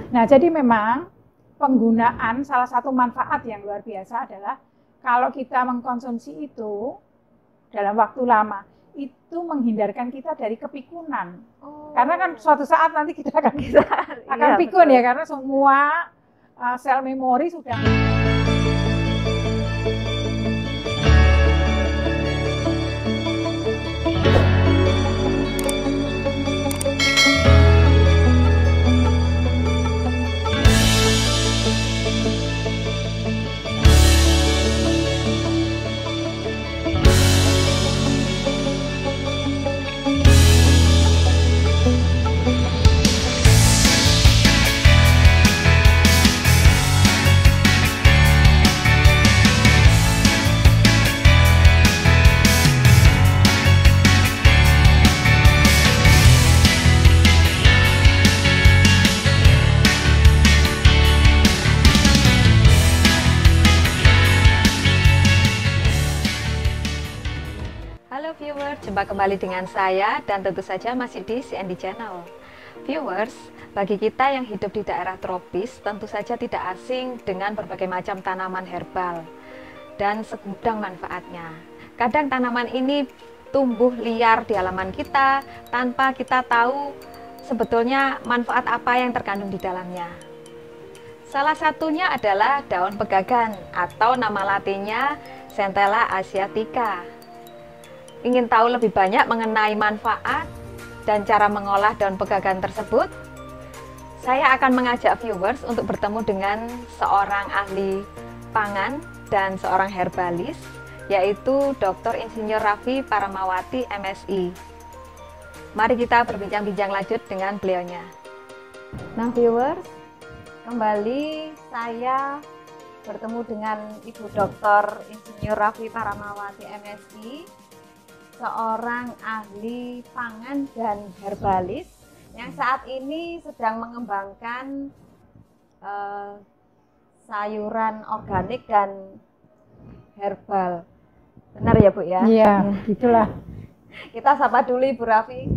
Nah, jadi memang penggunaan salah satu manfaat yang luar biasa adalah kalau kita mengkonsumsi itu dalam waktu lama, itu menghindarkan kita dari kepikunan. Karena kan suatu saat nanti kita akan pikun ya, karena semua sel memori sudah. Jumpa kembali dengan saya dan tentu saja masih di CND Channel. Viewers, bagi kita yang hidup di daerah tropis tentu saja tidak asing dengan berbagai macam tanaman herbal dan segudang manfaatnya. Kadang tanaman ini tumbuh liar di halaman kita tanpa kita tahu sebetulnya manfaat apa yang terkandung di dalamnya. Salah satunya adalah daun pegagan atau nama latinnya Centella asiatica. Ingin tahu lebih banyak mengenai manfaat dan cara mengolah daun pegagan tersebut? Saya akan mengajak viewers untuk bertemu dengan seorang ahli pangan dan seorang herbalis, yaitu Dr. Insinyur Raffi Paramawati MSI. Mari kita berbincang-bincang lanjut dengan beliaunya. Nah viewers, kembali saya bertemu dengan Ibu Dr. Insinyur Raffi Paramawati MSI, seorang ahli pangan dan herbalis yang saat ini sedang mengembangkan sayuran organik dan herbal. Benar ya Bu ya? Iya, gitulah. Kita sapa dulu Ibu Raffi.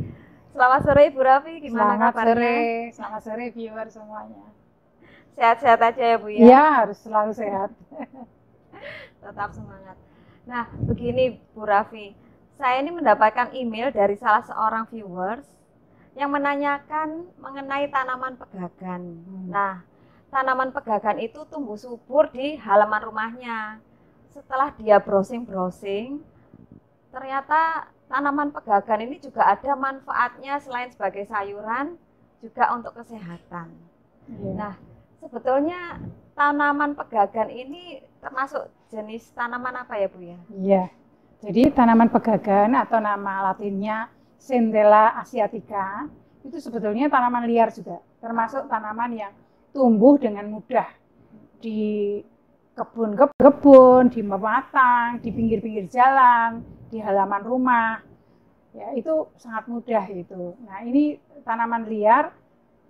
Selamat sore Ibu Raffi, gimana kabarnya? Selamat sore viewer semuanya. Sehat-sehat aja ya Bu ya? Iya, harus selalu sehat. Tetap semangat. Nah, begini Bu Raffi, saya ini mendapatkan email dari salah seorang viewers yang menanyakan mengenai tanaman pegagan. Nah, tanaman pegagan itu tumbuh subur di halaman rumahnya. Setelah dia browsing-browsing, ternyata tanaman pegagan ini juga ada manfaatnya selain sebagai sayuran, juga untuk kesehatan. Nah, sebetulnya tanaman pegagan ini termasuk jenis tanaman apa ya Bu ya? Iya. Jadi tanaman pegagan atau nama latinnya Centella asiatica itu sebetulnya tanaman liar juga, termasuk tanaman yang tumbuh dengan mudah di kebun-kebun, di pematang, di pinggir-pinggir jalan, di halaman rumah. Ya, itu sangat mudah itu. Nah, ini tanaman liar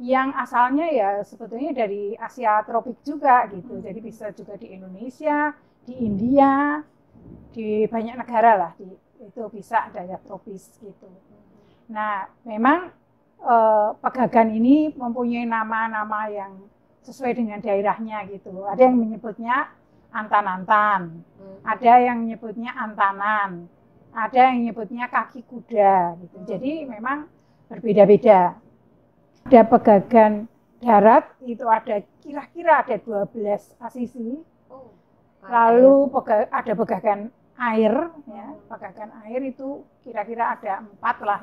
yang asalnya ya sebetulnya dari Asia tropik juga gitu. Jadi bisa juga di Indonesia, di India, di banyak negara lah, itu bisa daerah tropis gitu. Nah, memang pegagan ini mempunyai nama-nama yang sesuai dengan daerahnya gitu. Ada yang menyebutnya antan-antan, ada yang menyebutnya antanan, ada yang menyebutnya kaki kuda gitu. Jadi memang berbeda-beda. Ada pegagan darat itu ada kira-kira ada 12 asisi. Lalu ada pegagan air, ya, pegagan air itu kira-kira ada 4 lah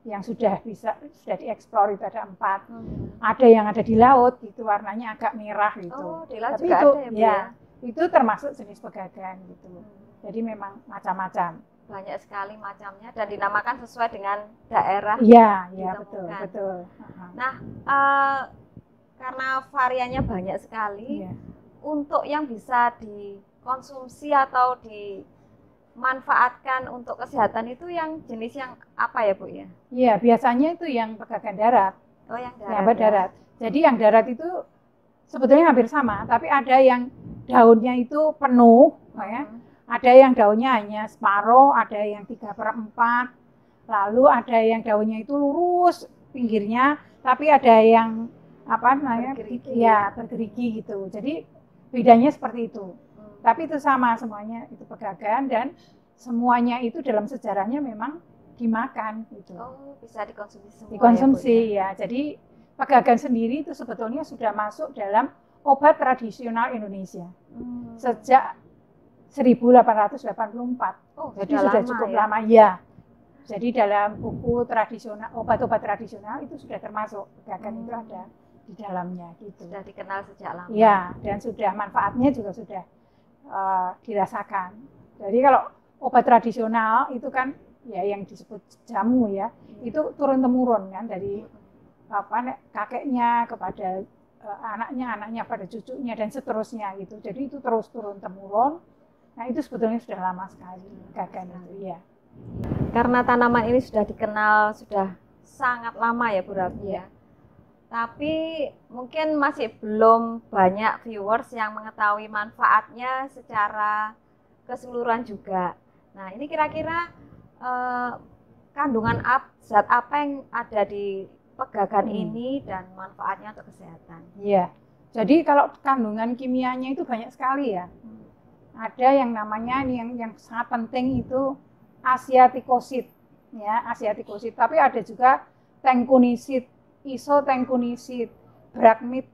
yang sudah dieksplor, itu ada 4. Ada yang ada di laut, itu warnanya agak merah gitu. Oh, di laut tapi juga itu, ada ya Bu ya? Itu termasuk jenis pegagan gitu. Jadi memang macam-macam. Banyak sekali macamnya dan dinamakan sesuai dengan daerah. Iya, ditemukan. betul. Nah, karena variannya banyak sekali. Iya. Untuk yang bisa dikonsumsi atau dimanfaatkan untuk kesehatan itu yang jenis yang apa ya Bu ya? Iya, biasanya itu yang pegagan darat. Oh, yang darat. Jadi yang darat itu sebetulnya hampir sama, tapi ada yang daunnya itu penuh, ya. Ada yang daunnya hanya separuh, ada yang 3/4, lalu ada yang daunnya itu lurus pinggirnya, tapi ada yang apa namanya, Bergerigi. ya bergerigi gitu. Jadi bedanya seperti itu. Tapi itu sama semuanya, itu pegagan, dan semuanya itu dalam sejarahnya memang dimakan gitu. Oh, bisa dikonsumsi semua Dikonsumsi ya, Bu, ya? ya. Jadi pegagan sendiri itu sebetulnya sudah masuk dalam obat tradisional Indonesia sejak 1884. Oh, Jadi sudah cukup lama ya. Jadi dalam buku tradisional, obat-obat tradisional itu sudah termasuk pegagan itu ada di dalamnya gitu. Sudah dikenal sejak lama. Ya, dan sudah manfaatnya juga sudah dirasakan. Jadi kalau obat tradisional itu kan ya yang disebut jamu ya, itu turun temurun kan dari kakeknya kepada anaknya pada cucunya dan seterusnya gitu. Jadi itu terus turun temurun. Nah itu sebetulnya sudah lama sekali pegagan itu ya. Karena tanaman ini sudah dikenal sudah sangat lama ya Bu Rabi ya. Tapi mungkin masih belum banyak viewers yang mengetahui manfaatnya secara keseluruhan juga. Nah ini kira-kira kandungan zat apa yang ada di pegagan ini dan manfaatnya untuk kesehatan? Iya. Jadi kalau kandungan kimianya itu banyak sekali ya. Ada yang namanya yang sangat penting itu asiatikosid ya, asiatikosid. Tapi ada juga tenkunisid, isotengkunisid, brahmik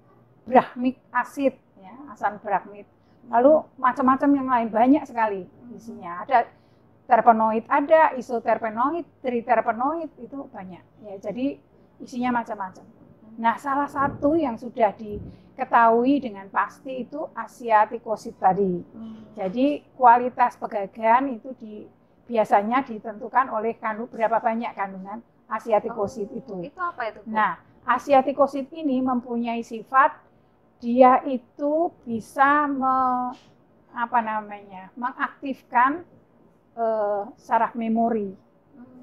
acid ya, asam brahmik. Lalu macam-macam yang lain banyak sekali isinya. Ada terpenoid, ada isoterpenoid, triterpenoid, itu banyak ya. Jadi isinya macam-macam. Nah, salah satu yang sudah diketahui dengan pasti itu asiatikosid tadi. Jadi kualitas pegagan itu biasanya ditentukan oleh berapa banyak kandungan asiatikosid itu. Itu apa itu, Bu? Nah, asiatikosid ini mempunyai sifat dia itu bisa mengaktifkan saraf memori.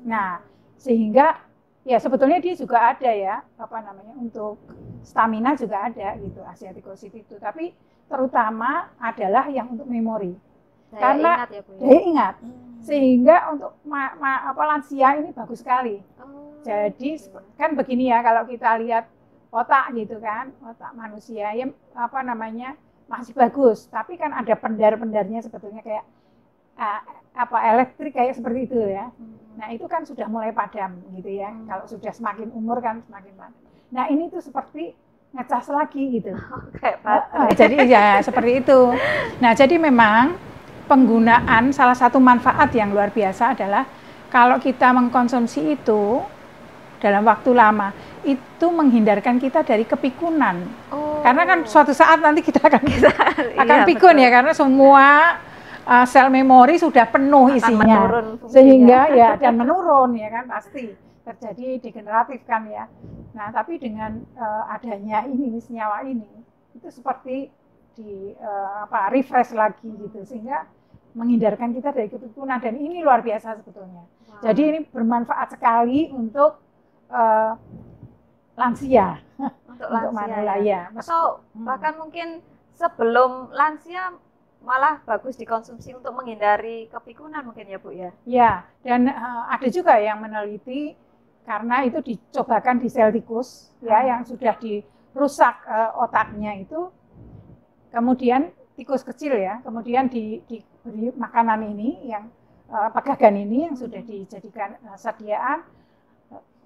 Nah, sehingga ya sebetulnya dia juga ada ya, untuk stamina juga ada gitu asiatikosid itu. Tapi terutama adalah yang untuk memori. Karena ingat ya, Bu, ya? daya ingat. Sehingga untuk lansia ini bagus sekali. Jadi kan begini ya, kalau kita lihat otak gitu kan, otak manusia ya masih bagus, tapi kan ada pendar-pendarnya sebetulnya kayak elektrik kayak seperti itu ya. Nah itu kan sudah mulai padam gitu ya. Kalau sudah semakin umur kan semakin padam. Nah ini tuh seperti ngecas lagi gitu. Jadi ya seperti itu. Nah jadi memang penggunaan salah satu manfaat yang luar biasa adalah kalau kita mengkonsumsi itu dalam waktu lama itu menghindarkan kita dari kepikunan. Karena kan suatu saat nanti kita akan pikun ya, karena semua sel memori sudah penuh isinya, sehingga ya dan menurun ya kan, pasti terjadi degeneratif kan ya. Nah tapi dengan adanya ini senyawa ini itu seperti refresh lagi gitu, sehingga menghindarkan kita dari kepikunan, dan ini luar biasa sebetulnya. Jadi ini bermanfaat sekali untuk lansia, untuk manula ya. Atau bahkan mungkin sebelum lansia malah bagus dikonsumsi untuk menghindari kepikunan mungkin ya Bu ya. Ya, dan ada juga yang meneliti karena itu dicobakan di sel tikus ya yang sudah dirusak otaknya itu, kemudian tikus kecil ya, kemudian diberi makanan ini yang pegagan ini yang sudah dijadikan sediaan,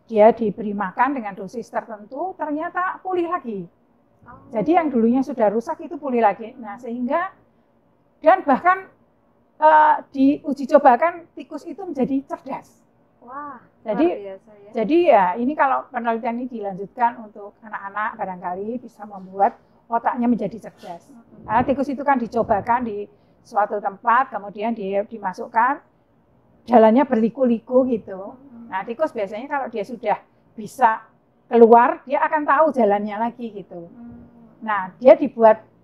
dia diberi makan dengan dosis tertentu, ternyata pulih lagi. Jadi yang dulunya sudah rusak itu pulih lagi. Nah sehingga dan bahkan diuji cobakan tikus itu menjadi cerdas. Wah, jadi biasa, ya. Jadi ya ini kalau penelitian ini dilanjutkan untuk anak-anak barangkali bisa membuat otaknya menjadi cerdas. Karena tikus itu kan dicobakan di suatu tempat, kemudian dia dimasukkan, jalannya berliku-liku gitu. Nah tikus biasanya kalau dia sudah bisa keluar, dia akan tahu jalannya lagi gitu. Nah dia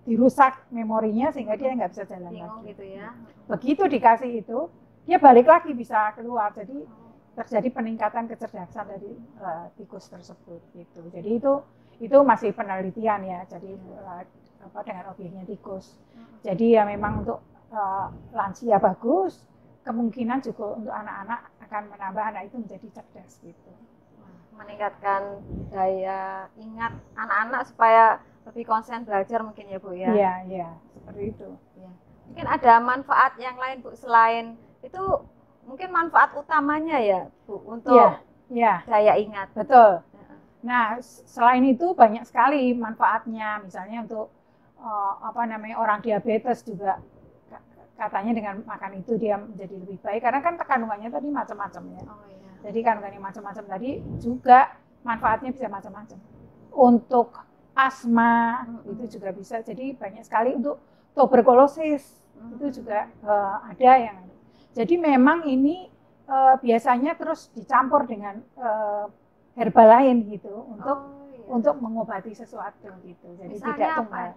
dirusak memorinya sehingga dia nggak bisa jalan lagi. Gitu ya. Begitu dikasih itu, dia balik lagi bisa keluar. Jadi terjadi peningkatan kecerdasan dari tikus tersebut gitu. Jadi itu masih penelitian ya. Jadi dengan obyeknya tikus. Jadi ya memang untuk lansia bagus, kemungkinan juga untuk anak-anak akan menambah anak itu menjadi cerdas gitu. meningkatkan daya ingat anak-anak supaya lebih konsen belajar mungkin ya Bu ya. Iya, iya, seperti itu. Ya. Mungkin ada manfaat yang lain Bu selain itu, mungkin manfaat utamanya ya Bu untuk daya ingat. Betul. Nah, selain itu banyak sekali manfaatnya, misalnya untuk orang diabetes juga katanya dengan makan itu dia menjadi lebih baik karena kan kandungannya tadi macam-macam ya. Oh, iya. Jadi kandungannya macam-macam tadi juga manfaatnya bisa macam-macam. Untuk asma itu juga bisa. Jadi banyak sekali untuk tuberkulosis itu juga ada yang. Jadi memang ini biasanya terus dicampur dengan herbal lain gitu untuk mengobati sesuatu gitu. Jadi misalnya tidak tunggal.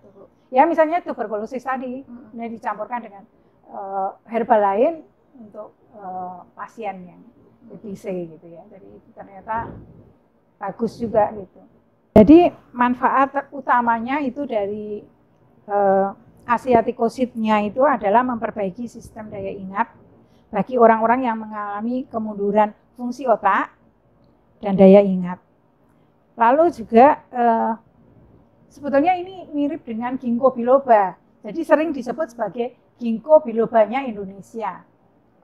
Ya misalnya tuberkulosis tadi, ini dicampurkan dengan herbal lain untuk pasien yang TBC gitu ya. Jadi ternyata bagus juga gitu. Jadi manfaat utamanya itu dari asiatikosidnya itu adalah memperbaiki sistem daya ingat bagi orang-orang yang mengalami kemunduran fungsi otak dan daya ingat. Lalu juga sebetulnya ini mirip dengan ginkgo biloba. Jadi sering disebut sebagai ginkgo bilobanya Indonesia.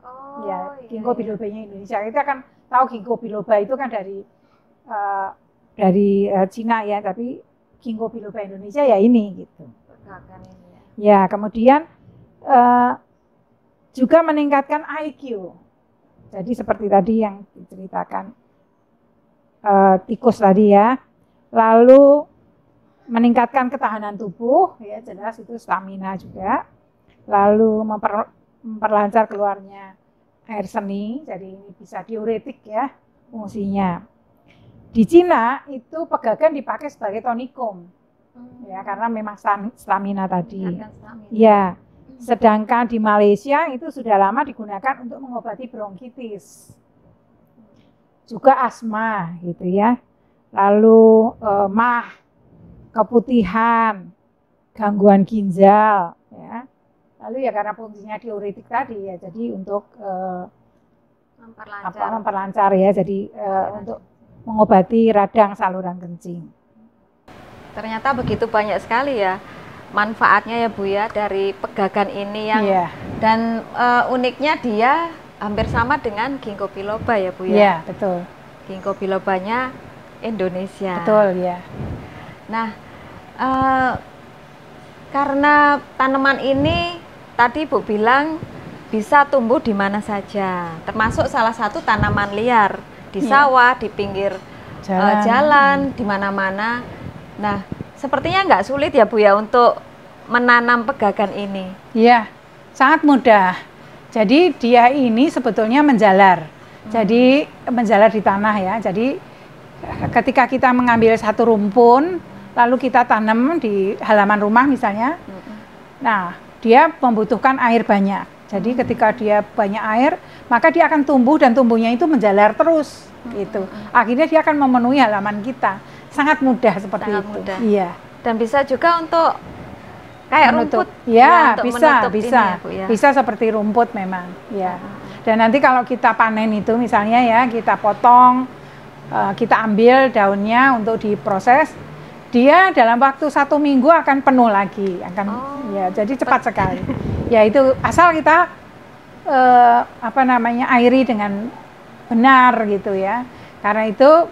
Oh, ya, ginkgo bilobanya Indonesia. Kita kan tahu ginkgo biloba itu kan dari Cina ya, tapi ginkgo biloba Indonesia ya ini gitu. Ya, kemudian juga meningkatkan IQ. Jadi seperti tadi yang diceritakan tikus tadi ya. Lalu meningkatkan ketahanan tubuh, ya jelas itu stamina juga. Lalu memperlancar keluarnya air seni, jadi ini bisa diuretik ya fungsinya. Di Cina itu pegagan dipakai sebagai tonikum, ya karena memang stamina tadi. Ya, sedangkan di Malaysia itu sudah lama digunakan untuk mengobati bronkitis, juga asma gitu ya. Lalu mah, keputihan, gangguan ginjal, ya. Lalu ya karena fungsinya diuretik tadi ya, jadi untuk memperlancar ya, jadi untuk mengobati radang saluran kencing. Ternyata begitu banyak sekali ya manfaatnya ya Bu ya dari pegagan ini yang dan uniknya dia hampir sama dengan ginkgo biloba ya Bu ya. Iya, betul. Ginkgo bilobanya Indonesia. Betul ya. Nah, karena tanaman ini tadi Bu bilang bisa tumbuh di mana saja, termasuk salah satu tanaman liar di sawah, di pinggir jalan, di mana-mana. Nah, sepertinya nggak sulit ya Bu ya untuk menanam pegagan ini. Iya, sangat mudah. Jadi dia ini sebetulnya menjalar. Jadi menjalar di tanah ya. Jadi ketika kita mengambil satu rumpun, lalu kita tanam di halaman rumah misalnya. Nah, dia membutuhkan air banyak. Jadi ketika dia banyak air, maka dia akan tumbuh dan tumbuhnya itu menjalar terus gitu. Akhirnya dia akan memenuhi halaman kita. Sangat mudah seperti itu. Mudah. Iya. Dan bisa juga untuk kayak menutup. rumput. Ya, bisa seperti rumput memang. Ya. Dan nanti kalau kita panen itu misalnya ya, kita potong, kita ambil daunnya untuk diproses. Dia dalam waktu 1 minggu akan penuh lagi, ya jadi cepat sekali. Ya itu asal kita airi dengan benar gitu ya. Karena itu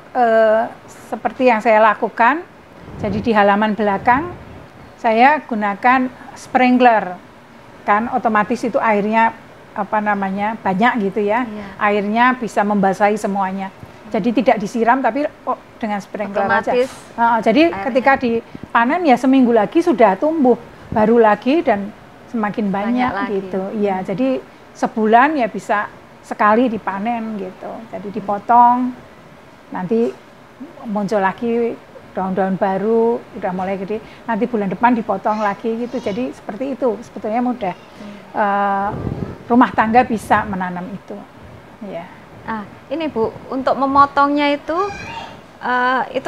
seperti yang saya lakukan. Jadi di halaman belakang saya gunakan sprinkler, kan otomatis itu airnya banyak gitu ya. Airnya bisa membasahi semuanya. Jadi tidak disiram tapi dengan sprinkler aja. Jadi ketika dipanen ya seminggu lagi sudah tumbuh baru lagi dan semakin banyak gitu. Iya, jadi sebulan ya bisa sekali dipanen gitu. Jadi dipotong, nanti muncul lagi daun-daun baru, udah mulai gede. Nanti bulan depan dipotong lagi gitu. Jadi seperti itu, sebetulnya mudah. Rumah tangga bisa menanam itu. Ya. Ini Bu, untuk memotongnya itu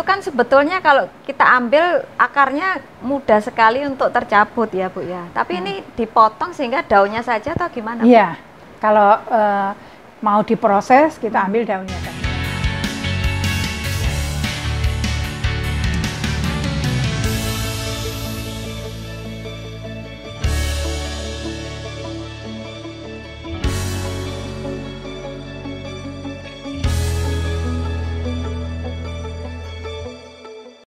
kan sebetulnya kalau kita ambil akarnya mudah sekali untuk tercabut ya Bu ya. Tapi ini dipotong sehingga daunnya saja atau gimana Bu? Iya, kalau mau diproses kita ambil daunnya kan.